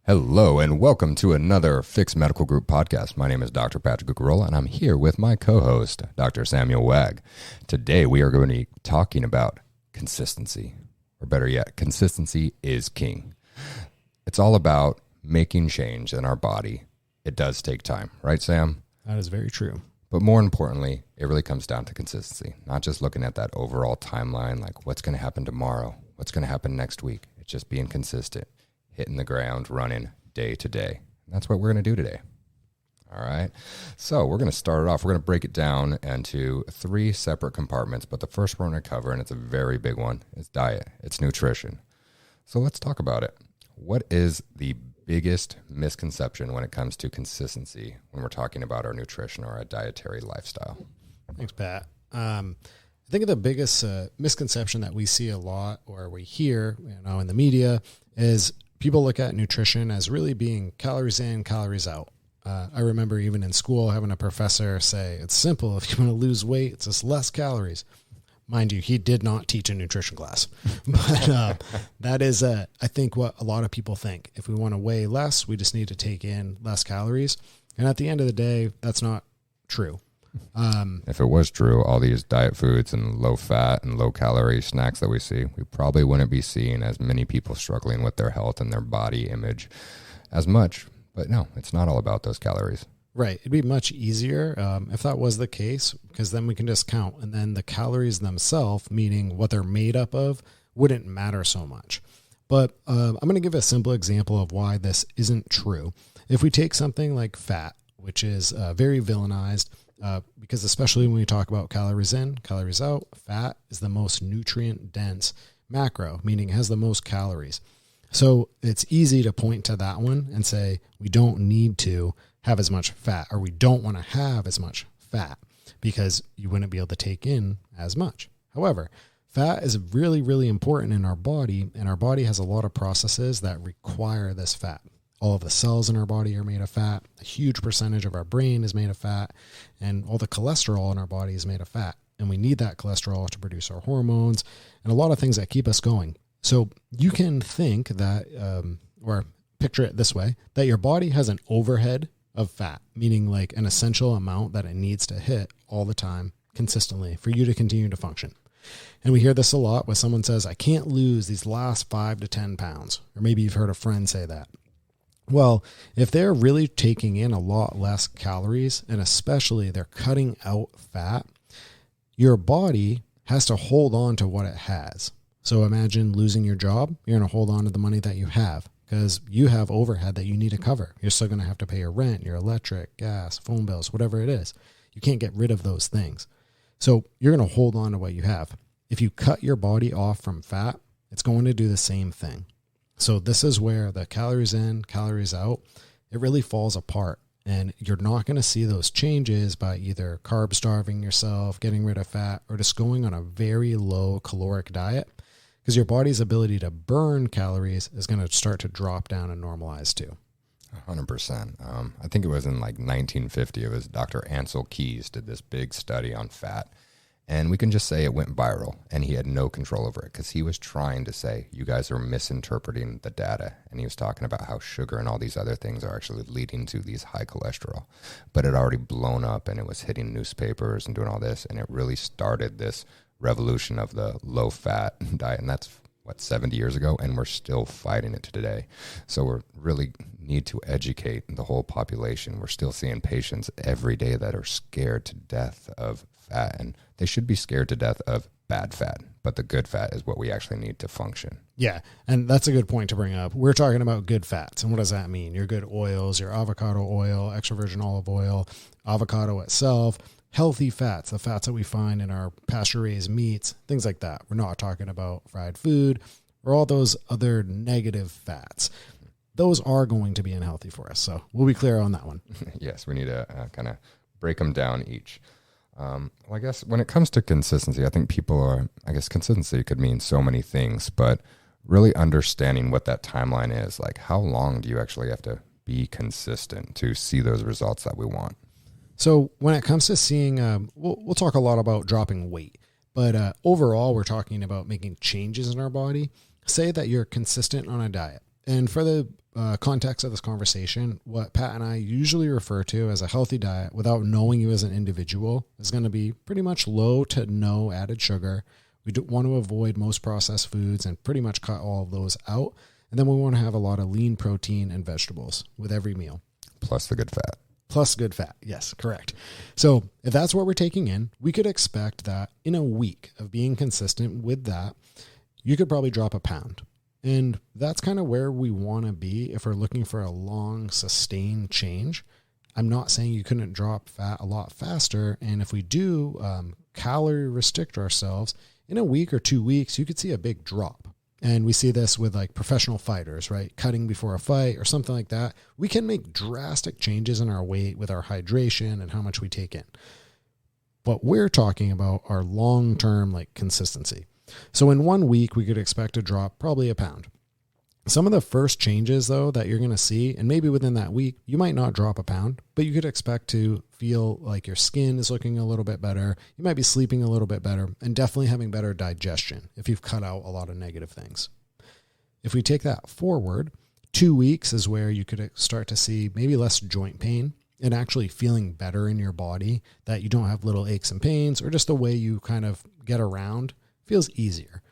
Hello and welcome to another Fix Medical Group podcast. My name is Dr. Patrick Cucarola and I'm here with my co-host, Dr. Samuel Wagg. Today we are going to be talking about consistency, or better yet, consistency is king. It's all about making change in our body. It does take time, right, Sam? That is very true. But more importantly, it really comes down to consistency, not just looking at that overall timeline, like what's going to happen tomorrow, what's going to happen next week. It's just being consistent, hitting the ground, running day to day. That's what we're going to do today. All right. So we're going to start it off. We're going to break it down into three separate compartments. But the first we're going to cover, and it's a very big one, is diet. It's nutrition. So let's talk about it. What is the biggest misconception when it comes to consistency when we're talking about our nutrition or our dietary lifestyle? Thanks, Pat. I think the biggest misconception that we see a lot, or we hear, in the media, is people look at nutrition as really being calories in, calories out. I remember even in school having a professor say, it's simple. If you want to lose weight, it's just less calories. Mind you, he did not teach a nutrition class. But that is, I think, what a lot of people think. If we want to weigh less, we just need to take in less calories. And at the end of the day, that's not true. If it was true, all these diet foods and low fat and low calorie snacks that we see, we probably wouldn't be seeing as many people struggling with their health and their body image as much. But no, it's not all about those calories. Right. It'd be much easier if that was the case, because then we can just count. And then the calories themselves, meaning what they're made up of, wouldn't matter so much. But I'm going to give a simple example of why this isn't true. If we take something like fat, which is very villainized, because especially when we talk about calories in, calories out, fat is the most nutrient dense macro, meaning it has the most calories. So it's easy to point to that one and say, we don't need to have as much fat, or we don't want to have as much fat because you wouldn't be able to take in as much. However, fat is really, really important in our body, and our body has a lot of processes that require this fat. All of the cells in our body are made of fat. A huge percentage of our brain is made of fat, and all the cholesterol in our body is made of fat. And we need that cholesterol to produce our hormones and a lot of things that keep us going. So you can think that, or picture it this way, that your body has an overhead of fat, meaning like an essential amount that it needs to hit all the time consistently for you to continue to function. And we hear this a lot when someone says, I can't lose these last 5 to 10 pounds. Or maybe you've heard a friend say that. Well, if they're really taking in a lot less calories, and especially they're cutting out fat, your body has to hold on to what it has. So imagine losing your job. You're going to hold on to the money that you have because you have overhead that you need to cover. You're still going to have to pay your rent, your electric, gas, phone bills, whatever it is. You can't get rid of those things. So you're going to hold on to what you have. If you cut your body off from fat, it's going to do the same thing. So this is where the calories in, calories out, it really falls apart. And you're not going to see those changes by either carb starving yourself, getting rid of fat, or just going on a very low caloric diet, because your body's ability to burn calories is going to start to drop down and normalize too. 100%. I think it was in like 1950. It was Dr. Ansel Keys did this big study on fat. And we can just say it went viral, and he had no control over it because he was trying to say, you guys are misinterpreting the data. And he was talking about how sugar and all these other things are actually leading to these high cholesterol. But it had already blown up, and it was hitting newspapers and doing all this. And it really started this revolution of the low-fat diet. And that's, 70 years ago? And we're still fighting it today. So we really need to educate the whole population. We're still seeing patients every day that are scared to death of fat, and they should be scared to death of bad fat, but the good fat is what we actually need to function. Yeah, and that's a good point to bring up. We're talking about good fats, and what does that mean? Your good oils, your avocado oil, extra virgin olive oil, avocado itself, healthy fats, the fats that we find in our pasture-raised meats, things like that. We're not talking about fried food or all those other negative fats. Those are going to be unhealthy for us, so we'll be clear on that one. Yes, we need to kind of break them down each. I guess when it comes to consistency, I think consistency could mean so many things, but really understanding what that timeline is, like how long do you actually have to be consistent to see those results that we want? So when it comes to seeing, we'll talk a lot about dropping weight, but overall, we're talking about making changes in our body. Say that you're consistent on a diet. And for the context of this conversation, what Pat and I usually refer to as a healthy diet without knowing you as an individual is going to be pretty much low to no added sugar. We want to avoid most processed foods and pretty much cut all of those out. And then we want to have a lot of lean protein and vegetables with every meal. Plus the good fat. Plus good fat. Yes, correct. So if that's what we're taking in, we could expect that in a week of being consistent with that, you could probably drop a pound. And that's kind of where we want to be if we're looking for a long, sustained change. I'm not saying you couldn't drop fat a lot faster. And if we do calorie restrict ourselves, in a week or 2 weeks, you could see a big drop. And we see this with like professional fighters, right? Cutting before a fight or something like that. We can make drastic changes in our weight with our hydration and how much we take in. What we're talking about are long-term like consistency. So in 1 week, we could expect to drop probably a pound. Some of the first changes, though, that you're going to see, and maybe within that week, you might not drop a pound, but you could expect to feel like your skin is looking a little bit better. You might be sleeping a little bit better and definitely having better digestion if you've cut out a lot of negative things. If we take that forward, 2 weeks is where you could start to see maybe less joint pain and actually feeling better in your body, that you don't have little aches and pains, or just the way you kind of get around feels easier.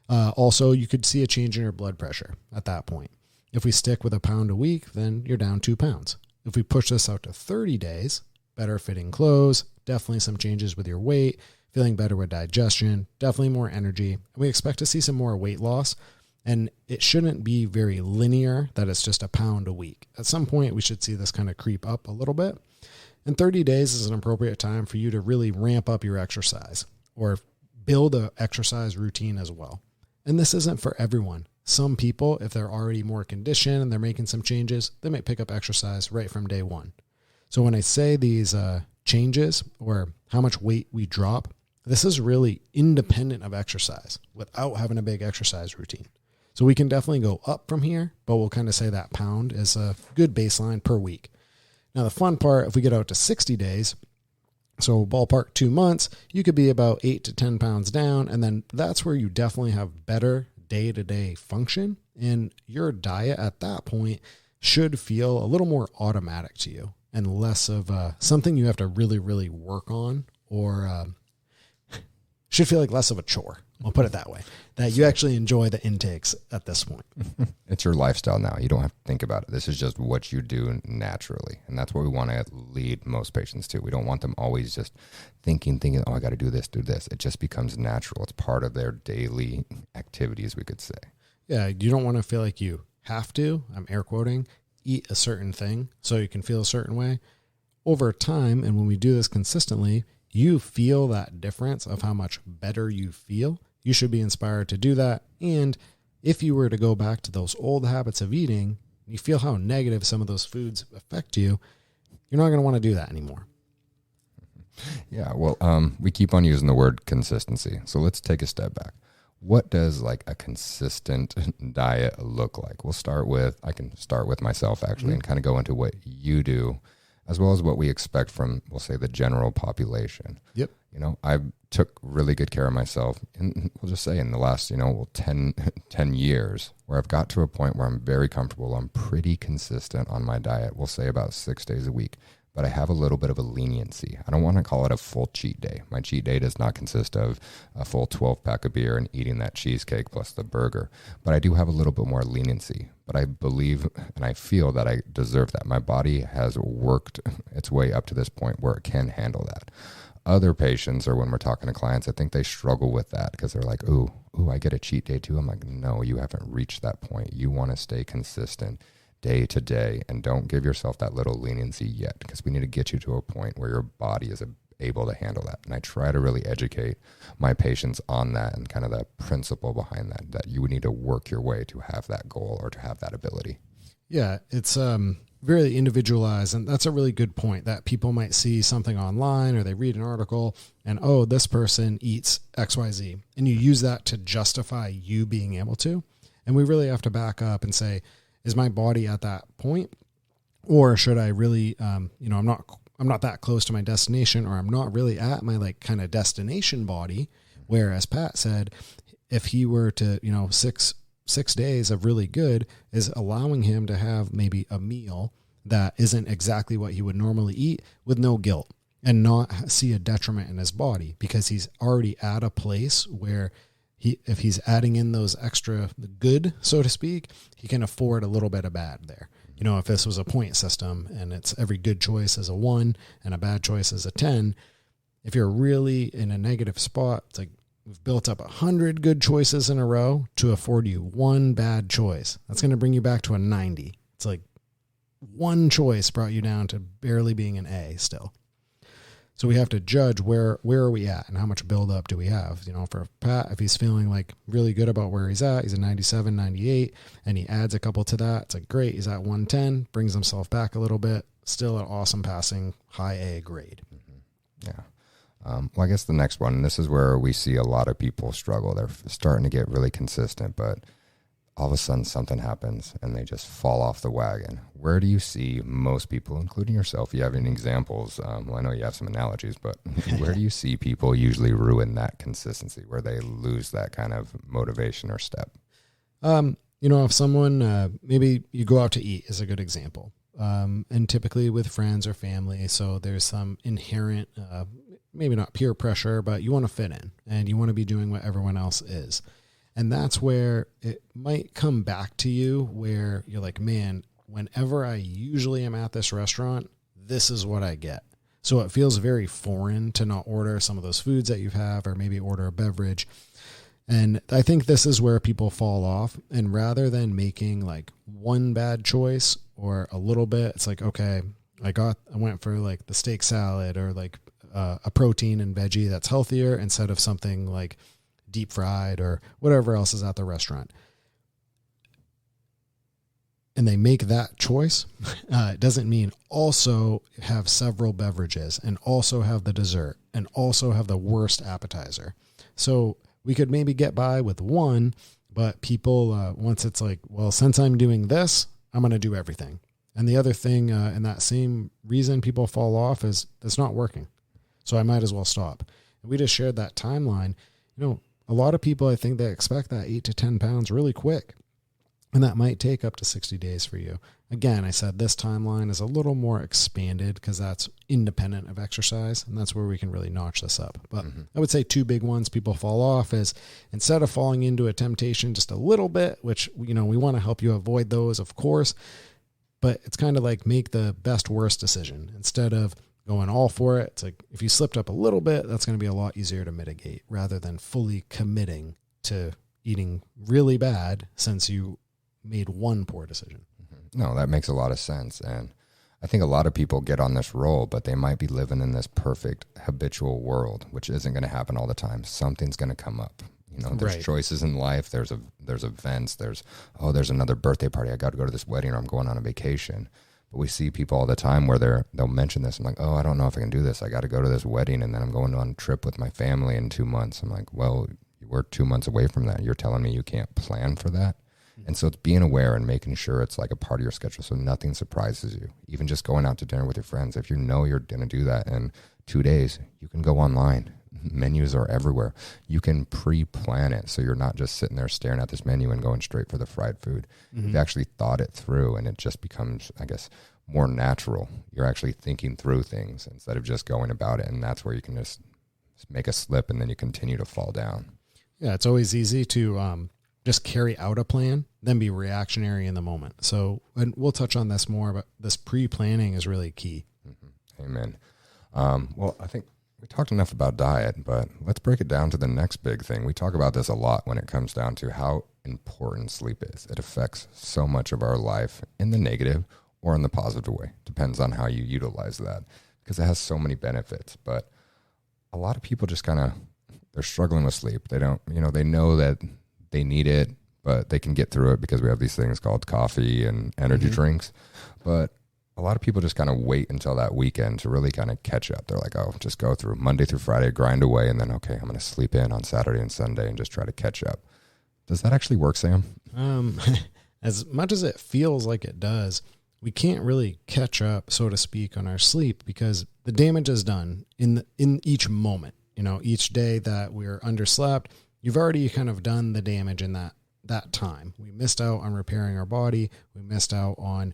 Also, you could see a change in your blood pressure at that point. If we stick with a pound a week, then you're down 2 pounds. If we push this out to 30 days, better fitting clothes, definitely some changes with your weight, feeling better with digestion, definitely more energy. And we expect to see some more weight loss. And it shouldn't be very linear that it's just a pound a week. At some point, we should see this kind of creep up a little bit. And 30 days is an appropriate time for you to really ramp up your exercise or build an exercise routine as well. And this isn't for everyone. Some people, if they're already more conditioned and they're making some changes, they might pick up exercise right from day one. So when I say these changes or how much weight we drop, this is really independent of exercise without having a big exercise routine. So we can definitely go up from here, but we'll kind of say that pound is a good baseline per week. Now the fun part, if we get out to 60 days, so ballpark 2 months, you could be about 8 to 10 pounds down. And then that's where you definitely have better day-to-day function. And your diet at that point should feel a little more automatic to you and less of something you have to really, really work on, or should feel like less of a chore. I'll put it that way, that you actually enjoy the intakes at this point. It's your lifestyle now. You don't have to think about it. This is just what you do naturally. And that's what we want to lead most patients to. We don't want them always just thinking, oh, I got to do this, do this. It just becomes natural. It's part of their daily activities, we could say. Yeah, you don't want to feel like you have to, I'm air quoting, eat a certain thing so you can feel a certain way. Over time, and when we do this consistently, you feel that difference of how much better you feel. You should be inspired to do that. And if you were to go back to those old habits of eating, you feel how negative some of those foods affect you, you're not going to want to do that anymore. Yeah, well, we keep on using the word consistency. So let's take a step back. What does like a consistent diet look like? I can start with myself actually, and kind of go into what you do, as well as what we expect from, we'll say, the general population. Yep. You know, I took really good care of myself, and we'll just say in the last, 10 years, where I've got to a point where I'm very comfortable. I'm pretty consistent on my diet. We'll say about 6 days a week, but I have a little bit of a leniency. I don't want to call it a full cheat day. My cheat day does not consist of a full 12-pack of beer and eating that cheesecake plus the burger, but I do have a little bit more leniency. But I believe and I feel that I deserve that. My body has worked its way up to this point where it can handle that. Other patients, or when we're talking to clients, I think they struggle with that because they're like, ooh, I get a cheat day too. I'm like, no, you haven't reached that point. You want to stay consistent day to day, and don't give yourself that little leniency yet, because we need to get you to a point where your body is able to handle that. And I try to really educate my patients on that and kind of the principle behind that you would need to work your way to have that goal or to have that ability. Yeah, it's very individualized. And that's a really good point, that people might see something online or they read an article and, oh, this person eats XYZ. And you use that to justify you being able to. And we really have to back up and say, is my body at that point? Or should I really, I'm not that close to my destination, or I'm not really at my like kind of destination body, where, as Pat said, if he were to, 6 6 days of really good is allowing him to have maybe a meal that isn't exactly what he would normally eat with no guilt and not see a detriment in his body, because he's already at a place where if he's adding in those extra good, so to speak, he can afford a little bit of bad there. You know, if this was a point system and it's every good choice is a 1 and a bad choice is a 10, if you're really in a negative spot, it's like we've built up 100 good choices in a row to afford you one bad choice. That's going to bring you back to a 90. It's like one choice brought you down to barely being an A still. So we have to judge where are we at and how much buildup do we have. You know, for Pat, if he's feeling like really good about where he's at, he's a 97, 98, and he adds a couple to that, it's like great. He's at 110, brings himself back a little bit, still an awesome passing, high A grade. Mm-hmm. Yeah. Well, I guess the next one, and this is where we see a lot of people struggle. They're starting to get really consistent, but all of a sudden something happens and they just fall off the wagon. Where do you see most people, including yourself, if you have any examples? Well, I know you have some analogies, but where do you see people usually ruin that consistency, where they lose that kind of motivation or step? You know, if someone, maybe you go out to eat is a good example. And typically with friends or family. So there's some inherent, maybe not peer pressure, but you want to fit in and you want to be doing what everyone else is. And that's where it might come back to you where you're like, man, whenever I usually am at this restaurant, this is what I get. So it feels very foreign to not order some of those foods that you have, or maybe order a beverage. And I think this is where people fall off. And rather than making like one bad choice or a little bit, it's like, okay, I went for like the steak salad or like a protein and veggie that's healthier instead of something like deep fried or whatever else is at the restaurant. And they make that choice. It doesn't mean also have several beverages and also have the dessert and also have the worst appetizer. So we could maybe get by with one, but people, once it's like, well, since I'm doing this, I'm going to do everything. And the other thing, and that same reason people fall off is it's not working. So I might as well stop. And we just shared that timeline. You know, a lot of people, I think they expect that 8 to 10 pounds really quick. And that might take up to 60 days for you. Again, I said this timeline is a little more expanded because that's independent of exercise. And that's where we can really notch this up. But I would say 2 big ones people fall off is instead of falling into a temptation just a little bit, which, you know, we want to help you avoid those, of course. But it's kind of like make the best worst decision instead of going all for it. It's like if you slipped up a little bit, that's going to be a lot easier to mitigate rather than fully committing to eating really bad since you made one poor decision. No, that makes a lot of sense. And I think a lot of people get on this roll, but they might be living in this perfect habitual world, which isn't going to happen all the time. Something's going to come up. You know, there's choices in life. There's events. There's another birthday party. I got to go to this wedding, or I'm going on a vacation. But we see people all the time where they'll mention this. I'm like, oh, I don't know if I can do this. I got to go to this wedding, and then I'm going on a trip with my family in 2 months. I'm like, well, we're 2 months away from that. You're telling me you can't plan for that? And so it's being aware and making sure it's like a part of your schedule so nothing surprises you. Even just going out to dinner with your friends. If you know you're going to do that in 2 days, you can go online. Menus are everywhere. You can pre-plan it so you're not just sitting there staring at this menu and going straight for the fried food. You've actually thought it through, and it just becomes, I guess, more natural. You're actually thinking through things instead of just going about it, and that's where you can just make a slip and then you continue to fall down. Yeah, it's always easy to just carry out a plan, then be reactionary in the moment. So, and we'll touch on this more, but this pre-planning is really key. Amen. Well, I think we talked enough about diet, but let's break it down to the next big thing. We talk about this a lot when it comes down to how important sleep is. It affects so much of our life in the negative or in the positive way. Depends on how you utilize that because it has so many benefits. But a lot of people just they're struggling with sleep. They don't, they know that they need it, but they can get through it because we have these things called coffee and energy drinks. But a lot of people just kind of wait until that weekend to really kind of catch up. They're like, oh, just go through Monday through Friday, grind away, and then, okay, I'm going to sleep in on Saturday and Sunday and just try to catch up. Does that actually work, Sam? As much as it feels like it does, we can't really catch up, so to speak, on our sleep because the damage is done in each moment. Each day that we're underslept, you've already kind of done the damage in that that time. We missed out on repairing our body. We missed out on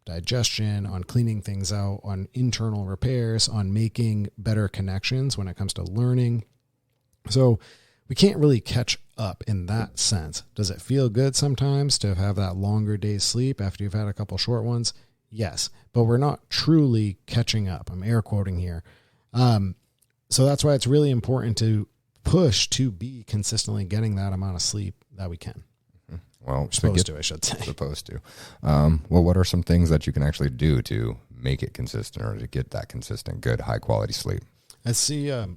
digestion, on cleaning things out, on internal repairs, on making better connections when it comes to learning. So we can't really catch up in that sense. Does it feel good sometimes to have that longer day's sleep after you've had a couple short ones? Yes, but we're not truly catching up. I'm air quoting here. So that's why it's really important to push to be consistently getting that amount of sleep that we can. Well, I should say. Supposed to. Well, what are some things that you can actually do to make it consistent or to get that consistent, good, high quality sleep? I see a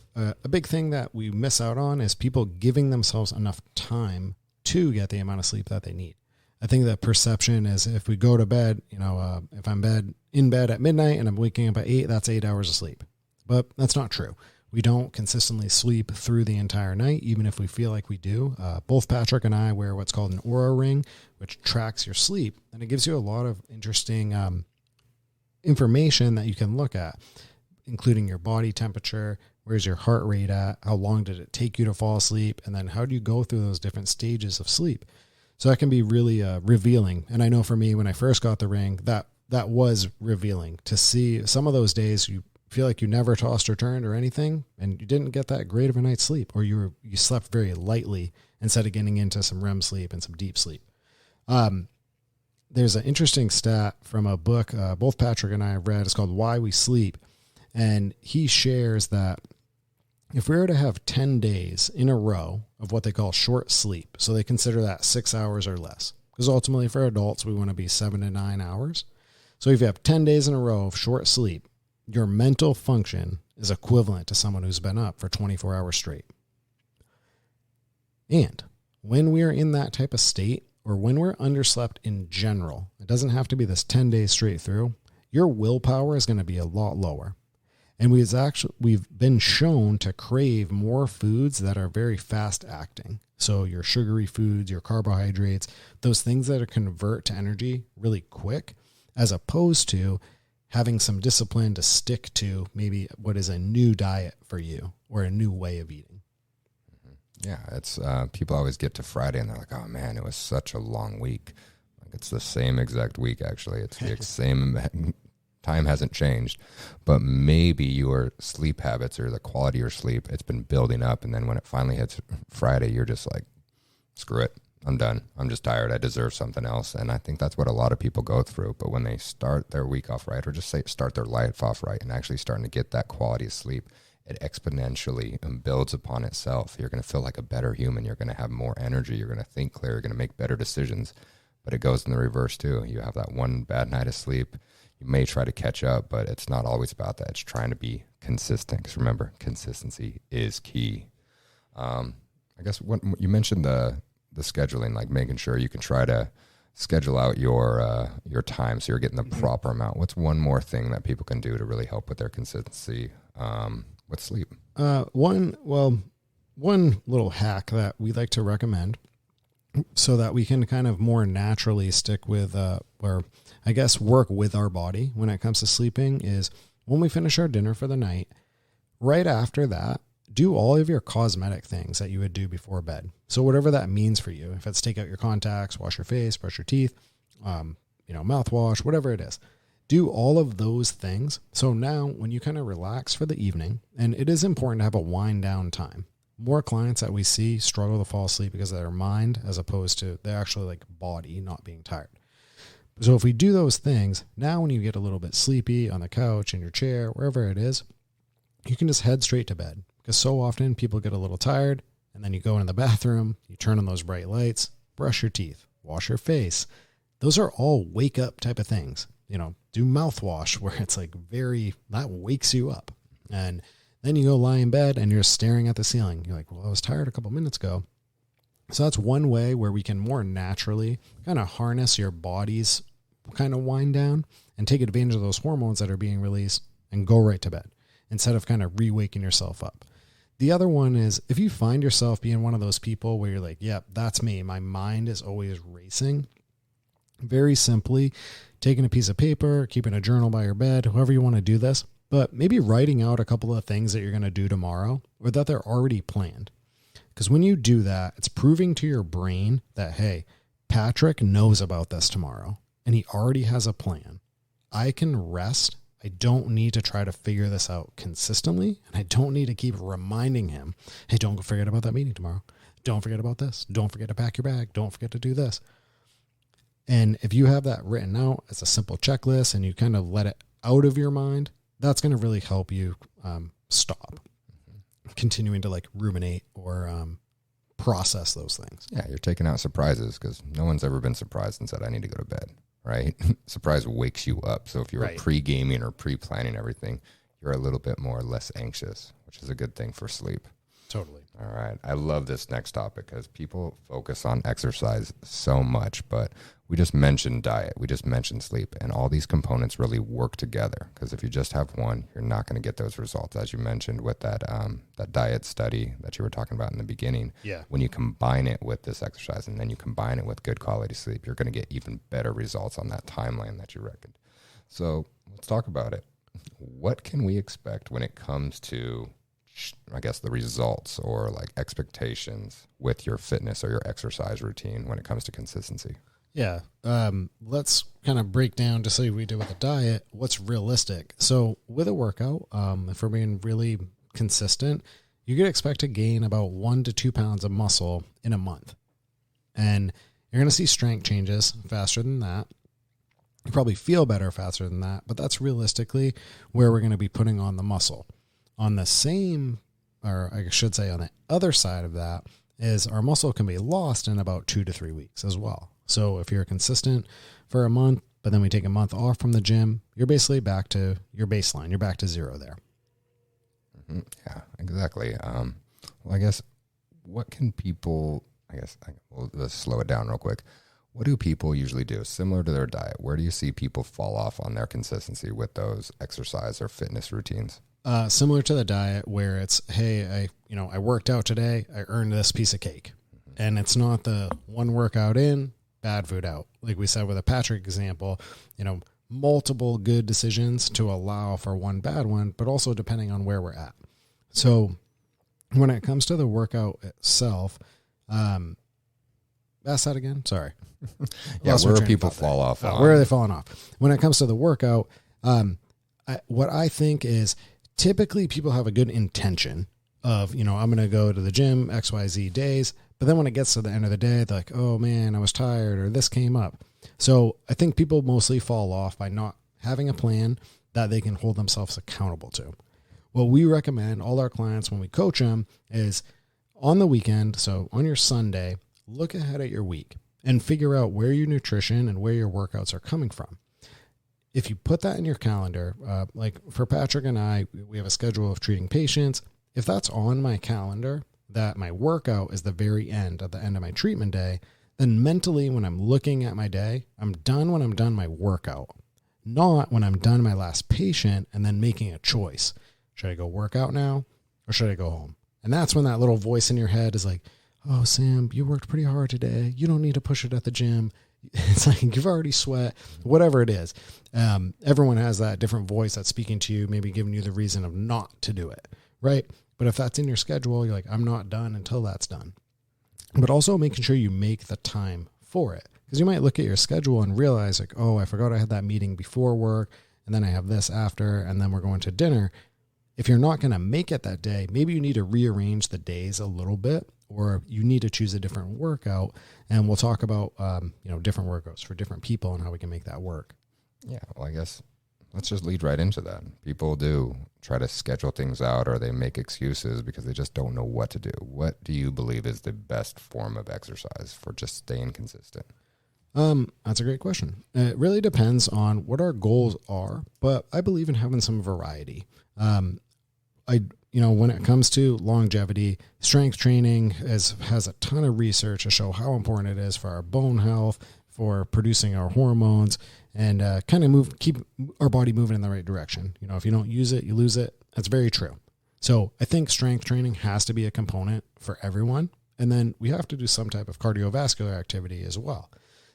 big thing that we miss out on is people giving themselves enough time to get the amount of sleep that they need. I think the perception is if we go to bed, if I'm in bed at midnight and I'm waking up at 8, that's 8 hours of sleep. But that's not true. We don't consistently sleep through the entire night, even if we feel like we do. Both Patrick and I wear what's called an Oura ring, which tracks your sleep. And it gives you a lot of interesting information that you can look at, including your body temperature, where's your heart rate at, how long did it take you to fall asleep, and then how do you go through those different stages of sleep. So that can be really revealing. And I know for me, when I first got the ring, that was revealing to see some of those days you feel like you never tossed or turned or anything, and you didn't get that great of a night's sleep, or you slept very lightly instead of getting into some REM sleep and some deep sleep. There's an interesting stat from a book both Patrick and I have read. It's called Why We Sleep. And he shares that if we were to have 10 days in a row of what they call short sleep, so they consider that 6 hours or less, because ultimately for adults, we want to be 7 to 9 hours. So if you have 10 days in a row of short sleep, your mental function is equivalent to someone who's been up for 24 hours straight. And when we're in that type of state, or when we're underslept in general, it doesn't have to be this 10 days straight through, your willpower is going to be a lot lower. And we've been shown to crave more foods that are very fast acting. So your sugary foods, your carbohydrates, those things that convert to energy really quick, as opposed to having some discipline to stick to maybe what is a new diet for you or a new way of eating. Yeah, it's people always get to Friday and they're like, oh man, it was such a long week. Like it's the same exact week, actually. It's the same time hasn't changed, but maybe your sleep habits or the quality of your sleep, it's been building up. And then when it finally hits Friday, you're just like, screw it. I'm done. I'm just tired. I deserve something else. And I think that's what a lot of people go through. But when they start their week off right, or just say start their life off right and actually starting to get that quality of sleep, it exponentially builds upon itself. You're going to feel like a better human. You're going to have more energy. You're going to think clear. You're going to make better decisions. But it goes in the reverse too. You have that one bad night of sleep. You may try to catch up, but it's not always about that. It's trying to be consistent. Because remember, consistency is key. I guess what you mentioned the scheduling, like making sure you can try to schedule out your time so you're getting the proper amount. What's one more thing that people can do to really help with their consistency with sleep? One little hack that we like to recommend so that we can kind of more naturally stick with or I guess work with our body when it comes to sleeping is when we finish our dinner for the night, right after that, do all of your cosmetic things that you would do before bed. So whatever that means for you, if it's take out your contacts, wash your face, brush your teeth, mouthwash, whatever it is, do all of those things. So now when you kind of relax for the evening, and it is important to have a wind down time. More clients that we see struggle to fall asleep because of their mind as opposed to their actually like body not being tired. So if we do those things, now when you get a little bit sleepy on the couch, in your chair, wherever it is, you can just head straight to bed. Because so often people get a little tired and then you go in the bathroom, you turn on those bright lights, brush your teeth, wash your face. Those are all wake up type of things. Do mouthwash where it's like that wakes you up. And then you go lie in bed and you're staring at the ceiling. You're like, well, I was tired a couple minutes ago. So that's one way where we can more naturally kind of harness your body's kind of wind down and take advantage of those hormones that are being released and go right to bed instead of kind of re-waking yourself up. The other one is if you find yourself being one of those people where you're like, yep, that's me. My mind is always racing. Very simply, taking a piece of paper, keeping a journal by your bed, however you want to do this, but maybe writing out a couple of things that you're going to do tomorrow or that they're already planned. Because when you do that, it's proving to your brain that, hey, Patrick knows about this tomorrow and he already has a plan. I can rest. I don't need to try to figure this out consistently. And I don't need to keep reminding him, hey, don't forget about that meeting tomorrow. Don't forget about this. Don't forget to pack your bag. Don't forget to do this. And if you have that written out as a simple checklist and you kind of let it out of your mind, that's going to really help you stop continuing to like ruminate or process those things. Yeah, you're taking out surprises because no one's ever been surprised and said, I need to go to bed, right? Surprise wakes you up. So if you're pre-gaming or pre-planning everything, you're a little bit more less anxious, which is a good thing for sleep. Totally. All right. I love this next topic because people focus on exercise so much, but we just mentioned diet. We just mentioned sleep, and all these components really work together because if you just have one, you're not going to get those results, as you mentioned with that diet study that you were talking about in the beginning. Yeah. When you combine it with this exercise and then you combine it with good quality sleep, you're going to get even better results on that timeline that you reckoned. So let's talk about it. What can we expect when it comes to, I guess, the results or like expectations with your fitness or your exercise routine when it comes to consistency? Yeah. Let's kind of break down, just like we did with a diet, what's realistic. So with a workout, if we're being really consistent, you could expect to gain about 1 to 2 pounds of muscle in a month. And you're going to see strength changes faster than that. You probably feel better faster than that, but that's realistically where we're going to be putting on the muscle. On the same, or I should say on the other side of that, is our muscle can be lost in about 2 to 3 weeks as well. So if you're consistent for a month, but then we take a month off from the gym, you're basically back to your baseline. You're back to zero there. Mm-hmm. Yeah, exactly. Well, I guess what can people, let's slow it down real quick. What do people usually do similar to their diet? Where do you see people fall off on their consistency with those exercise or fitness routines? Similar to the diet where it's, hey, I worked out today. I earned this piece of cake. Mm-hmm. And it's not the one workout in, bad food out. Like we said with a Patrick example, multiple good decisions to allow for one bad one, but also depending on where we're at. So when it comes to the workout itself, ask that again. Sorry. Yeah, where do people fall off? Where are they falling off? When it comes to the workout, what I think is typically people have a good intention of, I'm going to go to the gym XYZ days. But then when it gets to the end of the day, they're like, oh man, I was tired or this came up. So I think people mostly fall off by not having a plan that they can hold themselves accountable to. What we recommend all our clients when we coach them is on the weekend, so on your Sunday, look ahead at your week and figure out where your nutrition and where your workouts are coming from. If you put that in your calendar, like for Patrick and I, we have a schedule of treating patients. If that's on my calendar, that my workout is the very end, at the end of my treatment day, then mentally when I'm looking at my day, I'm done when I'm done my workout, not when I'm done my last patient and then making a choice. Should I go work out now or should I go home? And that's when that little voice in your head is like, oh, Sam, you worked pretty hard today. You don't need to push it at the gym. It's like you've already sweat, whatever it is. Everyone has that different voice that's speaking to you, maybe giving you the reason of not to do it, right? But if that's in your schedule, you're like, I'm not done until that's done. But also making sure you make the time for it. Because you might look at your schedule and realize like, oh, I forgot I had that meeting before work, and then I have this after, and then we're going to dinner. If you're not going to make it that day, maybe you need to rearrange the days a little bit, or you need to choose a different workout. And we'll talk about, different workouts for different people and how we can make that work. Yeah, well, I guess let's just lead right into that. People do try to schedule things out or they make excuses because they just don't know what to do. What do you believe is the best form of exercise for just staying consistent? That's a great question. It really depends on what our goals are, but I believe in having some variety. When it comes to longevity, strength training has a ton of research to show how important it is for our bone health, for producing our hormones, and keep our body moving in the right direction. If you don't use it, you lose it. That's very true. So I think strength training has to be a component for everyone. And then we have to do some type of cardiovascular activity as well.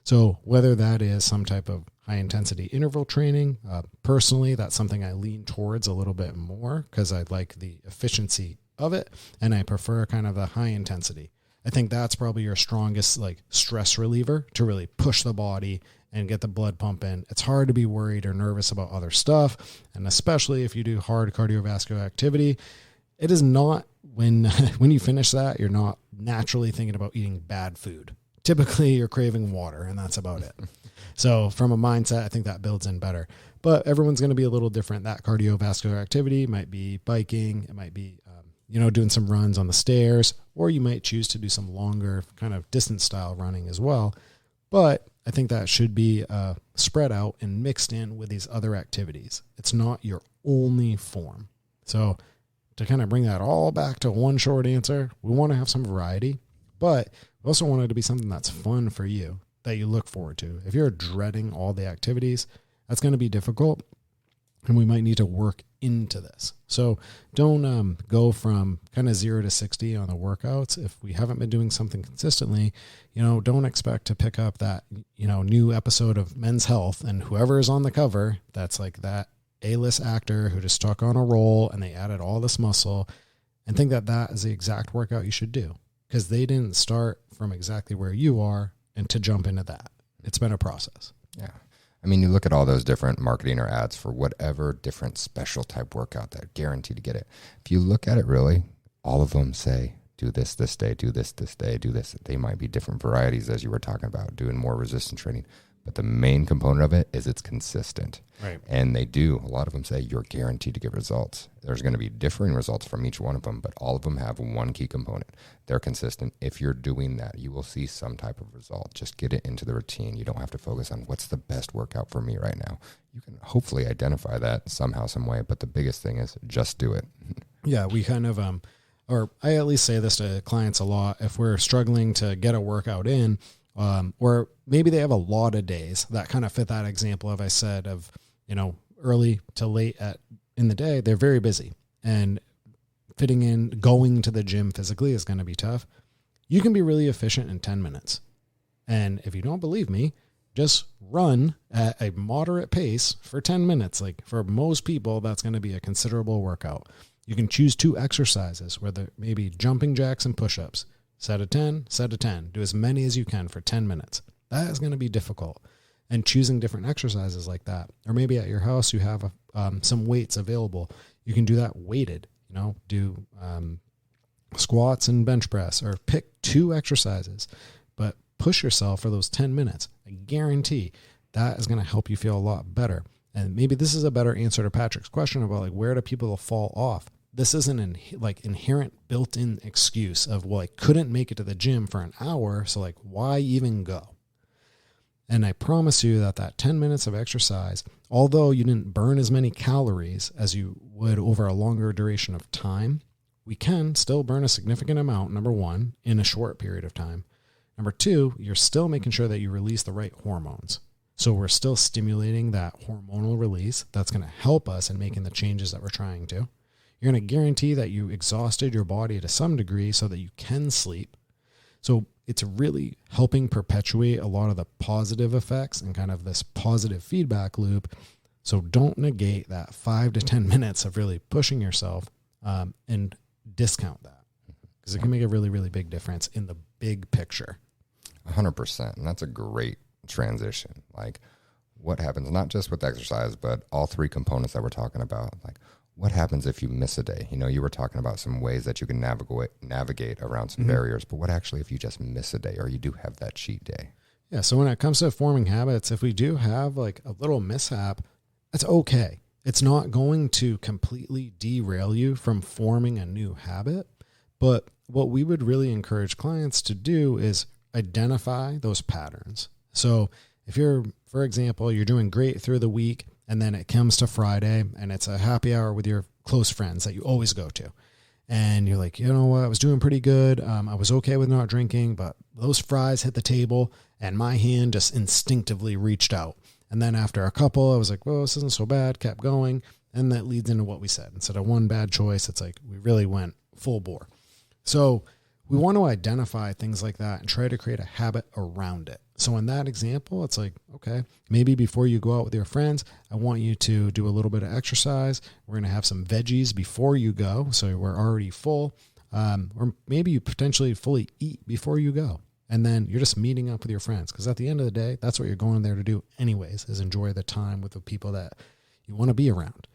So whether that is some type of high intensity interval training, personally, that's something I lean towards a little bit more because I like the efficiency of it, and I prefer kind of the high intensity. I think that's probably your strongest like stress reliever to really push the body and get the blood pumping. It's hard to be worried or nervous about other stuff, and especially if you do hard cardiovascular activity, it is not when you finish that, you're not naturally thinking about eating bad food. Typically, you're craving water, and that's about it. So from a mindset, I think that builds in better. But everyone's going to be a little different. That cardiovascular activity might be biking. It might be, doing some runs on the stairs, or you might choose to do some longer kind of distance style running as well. But I think that should be spread out and mixed in with these other activities. It's not your only form. So to kind of bring that all back to one short answer, we want to have some variety, but we also want it to be something that's fun for you, that you look forward to. If you're dreading all the activities, that's going to be difficult, and we might need to work into this. So don't go from kind of 0 to 60 on the workouts. If we haven't been doing something consistently, don't expect to pick up that, new episode of Men's Health and whoever is on the cover, that's like that A-list actor who just stuck on a roll and they added all this muscle, and think that that is the exact workout you should do, because they didn't start from exactly where you are and to jump into that. It's been a process. Yeah. I mean, you look at all those different marketing or ads for whatever different special type workout that guarantee to get it. If you look at it really, all of them say, do this day, do this day, do this. They might be different varieties, as you were talking about, doing more resistance training. But the main component of it is it's consistent. Right. And they do. A lot of them say you're guaranteed to get results. There's going to be differing results from each one of them, but all of them have one key component. They're consistent. If you're doing that, you will see some type of result. Just get it into the routine. You don't have to focus on what's the best workout for me right now. You can hopefully identify that somehow, some way, but the biggest thing is just do it. Yeah, we kind of, or I at least say this to clients a lot. If we're struggling to get a workout in, or maybe they have a lot of days that kind of fit that example of I said of, early to late in the day, they're very busy, and fitting in going to the gym physically is going to be tough. You can be really efficient in 10 minutes. And if you don't believe me, just run at a moderate pace for 10 minutes. Like for most people, that's going to be a considerable workout. You can choose 2 exercises, whether maybe jumping jacks and push-ups. Set of 10, set of 10. Do as many as you can for 10 minutes. That is going to be difficult. And choosing different exercises like that. Or maybe at your house you have some weights available. You can do that weighted. Do squats and bench press, or pick 2 exercises. But push yourself for those 10 minutes. I guarantee that is going to help you feel a lot better. And maybe this is a better answer to Patrick's question about like where do people fall off. This isn't an inherent built-in excuse of, well, I couldn't make it to the gym for an hour, so like why even go? And I promise you that 10 minutes of exercise, although you didn't burn as many calories as you would over a longer duration of time, we can still burn a significant amount, number one, in a short period of time. Number two, you're still making sure that you release the right hormones. So we're still stimulating that hormonal release that's going to help us in making the changes that we're trying to. You're going to guarantee that you exhausted your body to some degree so that you can sleep. So it's really helping perpetuate a lot of the positive effects and kind of this positive feedback loop. So don't negate that 5 to 10 minutes of really pushing yourself and discount that, because it can make a really, really big difference in the big picture. 100%. And that's a great transition. Like what happens, not just with exercise, but all 3 components that we're talking about. Like what happens if you miss a day? You were talking about some ways that you can navigate around some barriers, but what actually if you just miss a day or you do have that cheat day? Yeah. So when it comes to forming habits, if we do have like a little mishap, that's okay. It's not going to completely derail you from forming a new habit. But what we would really encourage clients to do is identify those patterns. So if you're, for example, you're doing great through the week, and then it comes to Friday and it's a happy hour with your close friends that you always go to. And you're like, you know what, I was doing pretty good. I was okay with not drinking, but those fries hit the table and my hand just instinctively reached out. And then after a couple, I was like, well, this isn't so bad, kept going. And that leads into what we said. Instead of one bad choice, it's like we really went full bore. So we want to identify things like that and try to create a habit around it. So in that example, it's like, okay, maybe before you go out with your friends, I want you to do a little bit of exercise. We're going to have some veggies before you go, so we're already full. Or maybe you potentially fully eat before you go. And then you're just meeting up with your friends. Because at the end of the day, that's what you're going there to do anyways, is enjoy the time with the people that you want to be around.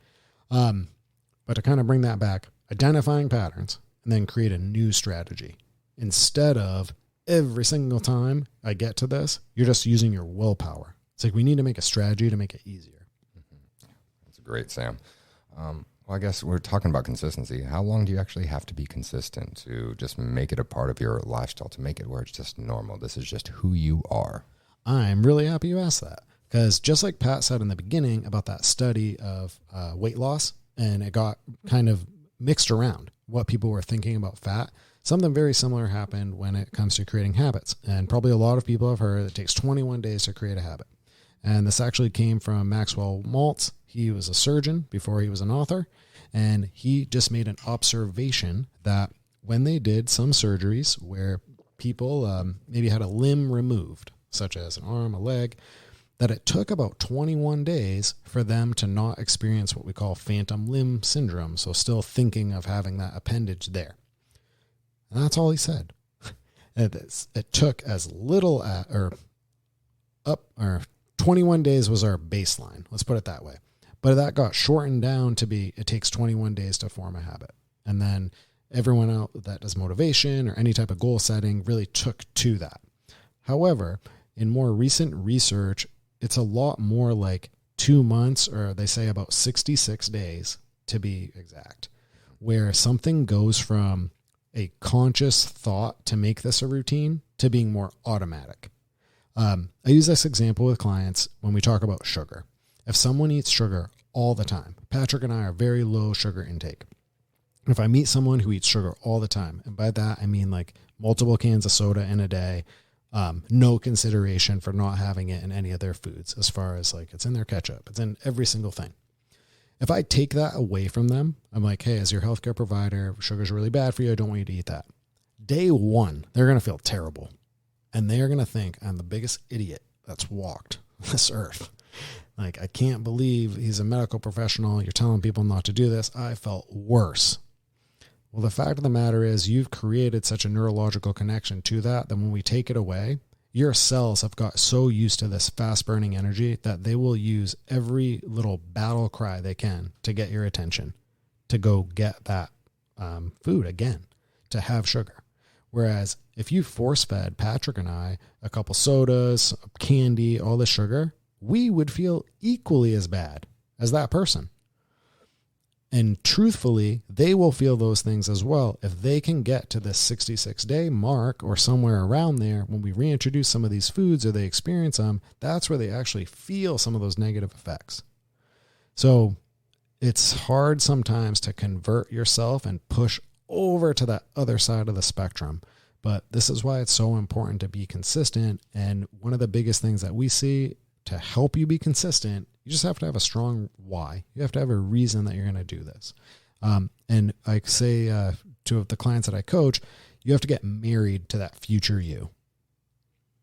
But to kind of bring that back, identifying patterns and then create a new strategy. Instead of every single time I get to this, you're just using your willpower. It's like we need to make a strategy to make it easier. That's great, Sam. Well, I guess we're talking about consistency. How long do you actually have to be consistent to just make it a part of your lifestyle, to make it where it's just normal? This is just who you are. I'm really happy you asked that, because just like Pat said in the beginning about that study of weight loss, and it got kind of mixed around what people were thinking about fat, something very similar happened when it comes to creating habits. And probably a lot of people have heard it takes 21 days to create a habit. And this actually came from Maxwell Maltz. He was a surgeon before he was an author. And he just made an observation that when they did some surgeries where people maybe had a limb removed, such as an arm, a leg, that it took about 21 days for them to not experience what we call phantom limb syndrome. So still thinking of having that appendage there. And that's all he said. It took as little or 21 days was our baseline. Let's put it that way. But that got shortened down to be, it takes 21 days to form a habit. And then everyone else that does motivation or any type of goal setting really took to that. However, in more recent research, it's a lot more like 2 months, or they say about 66 days to be exact, where something goes from a conscious thought to make this a routine to being more automatic. I use this example with clients when we talk about sugar. If someone eats sugar all the time, Patrick and I are very low sugar intake. If I meet someone who eats sugar all the time, and by that I mean like multiple cans of soda in a day, no consideration for not having it in any of their foods, as far as like it's in their ketchup, it's in every single thing. If I take that away from them, I'm like, hey, as your healthcare provider, sugar's really bad for you. I don't want you to eat that. Day one, they're going to feel terrible. And they're going to think I'm the biggest idiot that's walked this earth. Like, I can't believe he's a medical professional. You're telling people not to do this. I felt worse. Well, the fact of the matter is you've created such a neurological connection to that when we take it away, your cells have got so used to this fast burning energy that they will use every little battle cry they can to get your attention, to go get that food again, to have sugar. Whereas if you force fed Patrick and I a couple sodas, candy, all the sugar, we would feel equally as bad as that person. And truthfully, they will feel those things as well. If they can get to this 66-day mark or somewhere around there, when we reintroduce some of these foods or they experience them, that's where they actually feel some of those negative effects. So it's hard sometimes to convert yourself and push over to that other side of the spectrum. But this is why it's so important to be consistent. And one of the biggest things that we see to help you be consistent, you just have to have a strong why. You have to have a reason that you're going to do this. And I say to the clients that I coach, you have to get married to that future you.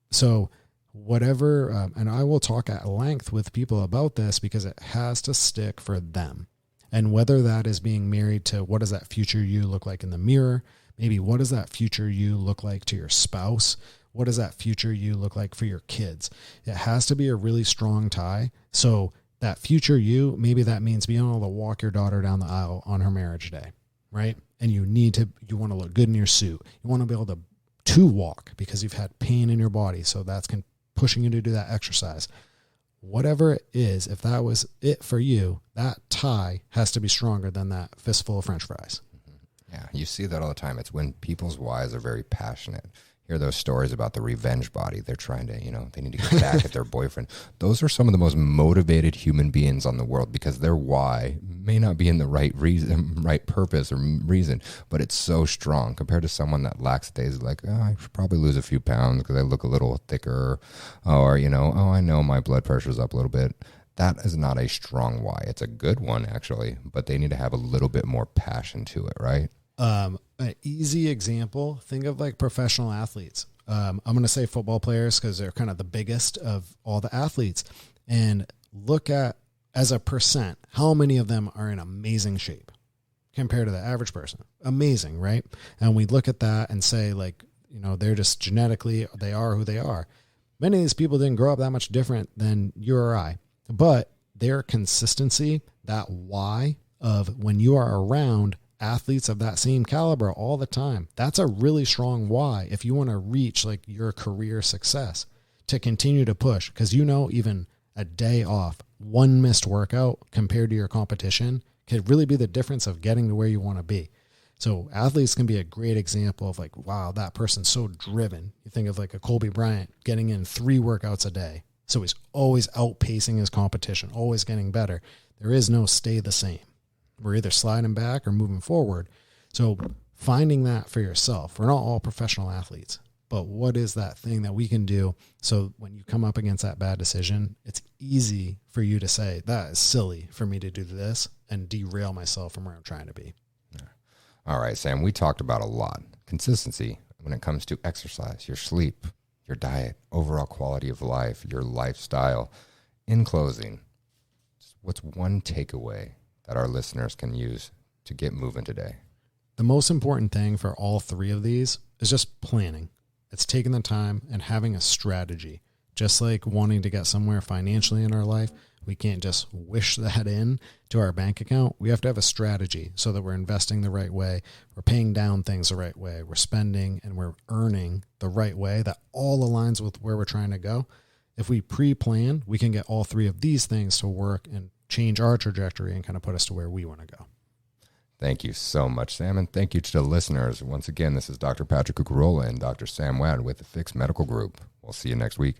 So whatever, and I will talk at length with people about this because it has to stick for them. And whether that is being married to what does that future you look like in the mirror, maybe what does that future you look like to your spouse, what does that future you look like for your kids? It has to be a really strong tie. So that future you, maybe that means being able to walk your daughter down the aisle on her marriage day, right? And you want to look good in your suit. You want to be able to walk because you've had pain in your body. So that's pushing you to do that exercise. Whatever it is, if that was it for you, that tie has to be stronger than that fistful of French fries. Yeah, you see that all the time. It's when people's whys are very passionate. Hear those stories about the revenge body. They're trying to, they need to get back at their boyfriend. Those are some of the most motivated human beings on the world because their why may not be in the right reason, right purpose or reason, but it's so strong compared to someone that lackadaisical, like, I should probably lose a few pounds because I look a little thicker, or, I know my blood pressure's up a little bit. That is not a strong why. It's a good one, actually, but they need to have a little bit more passion to it, right? An easy example, think of like professional athletes. I'm going to say football players because they're kind of the biggest of all the athletes. And look at, as a percent, how many of them are in amazing shape compared to the average person. Amazing, right? And we look at that and say, like, you know, they're just genetically, they are who they are. Many of these people didn't grow up that much different than you or I, but their consistency, that why of when you are around athletes of that same caliber all the time, that's a really strong why if you want to reach like your career success, to continue to push. Because, you know, even a day off, one missed workout compared to your competition could really be the difference of getting to where you want to be. So athletes can be a great example of like, wow, that person's so driven. You think of like a Kobe Bryant getting in 3 workouts a day. So he's always outpacing his competition, always getting better. There is no stay the same. We're either sliding back or moving forward. So finding that for yourself. We're not all professional athletes, but what is that thing that we can do so when you come up against that bad decision, it's easy for you to say, that is silly for me to do this and derail myself from where I'm trying to be. All right, Sam, we talked about a lot. Consistency when it comes to exercise, your sleep, your diet, overall quality of life, your lifestyle. In closing, what's one takeaway that our listeners can use to get moving today? The most important thing for all 3 of these is just planning. It's taking the time and having a strategy. Just like wanting to get somewhere financially in our life, we can't just wish that in to our bank account. We have to have a strategy so that we're investing the right way, we're paying down things the right way, we're spending and we're earning the right way that all aligns with where we're trying to go. If we pre-plan, we can get all 3 of these things to work and change our trajectory and kind of put us to where we want to go. Thank you so much, Sam, and thank you to the listeners. Once again, this is Dr. Patrick Cucarola and Dr. Sam Wagg with the Fix Medical Group. We'll see you next week.